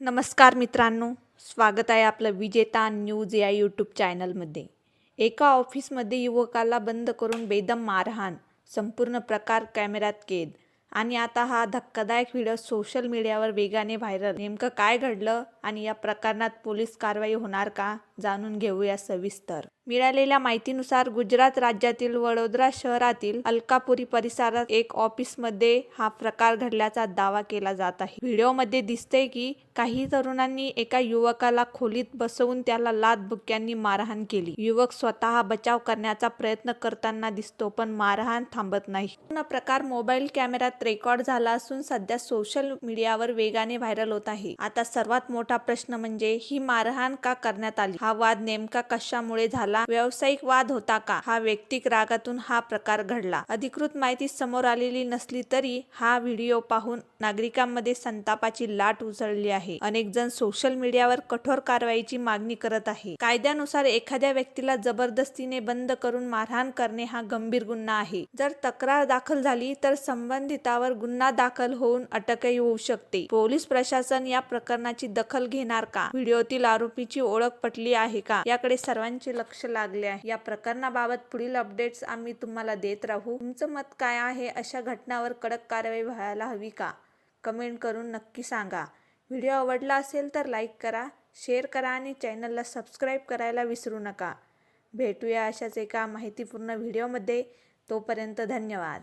नमस्कार मित्रांनो, स्वागत आहे आपलं विजेता न्यूज या यूट्यूब चॅनलमध्ये. एका ऑफिसमध्ये युवकाला बंद करून बेदम मारहाण, संपूर्ण प्रकार कॅमेऱ्यात कैद. आणि आता हा धक्कादायक व्हिडिओ सोशल मीडियावर वेगाने व्हायरल. नेमकं काय घडलं आणि या प्रकरणात पोलीस कारवाई होणार का, जाणून घेऊया सविस्तर. मिळालेल्या माहितीनुसार गुजरात राज्यातील वडोदरा शहरातील अलकापुरी परिसरात एक ऑफिसमध्ये हा प्रकार घडल्याचा दावा केला जात आहे. व्हिडिओमध्ये दिसतंय की काही तरुणांनी एका युवकाला खोलीत बसवून त्याला लाथबुक्क्यांनी मारहाण केली. युवक स्वतः बचाव करण्याचा प्रयत्न करताना दिसतो, पण मारहाण थांबत नाही. पूर्ण प्रकार मोबाईल कॅमेऱ्यात रेकॉर्ड झाला असून सध्या सोशल मीडियावर वेगाने व्हायरल होत आहे. आता सर्वात मोठा प्रश्न म्हणजे ही मारहाण का करण्यात आली? हा वाद नेमका कशामुळे झाला? व्यावसायिक वाद होता का? हा वैयक्तिक रागातून हा प्रकार घडला? अधिकृत माहिती समोर आलेली नसली तरी हा व्हिडिओ पाहून नागरिकांमध्ये संतापाची लाट उसळली आहे. अनेक जण सोशल मीडियावर कठोर कारवाईची मागणी करत आहे. कायद्यानुसार एखाद्या व्यक्तीला जबरदस्तीने बंद करून मारहाण करणे हा गंभीर गुन्हा आहे. जर तक्रार दाखल झाली तर संबंधितावर गुन्हा दाखल होऊन अटकही होऊ शकते. पोलीस प्रशासन या प्रकरणाची दखल घेणार का? व्हिडिओतील आरोपीची ओळख पटली आहे का, याकडे सर्वांचे लक्ष लागले आहे. या प्रकरणाबाबत पुढील अपडेट्स आम्ही तुम्हाला देत राहू. तुमचं मत काय आहे? अशा घटनांवर कडक कारवाई व्हायला हवी का? कमेंट करून नक्की सांगा. व्हिडिओ आवडला असेल तर लाईक करा, शेअर करा आणि चॅनलला सबस्क्राईब करायला विसरू नका. भेटूया अशाच एका माहितीपूर्ण व्हिडिओमध्ये. तोपर्यंत धन्यवाद.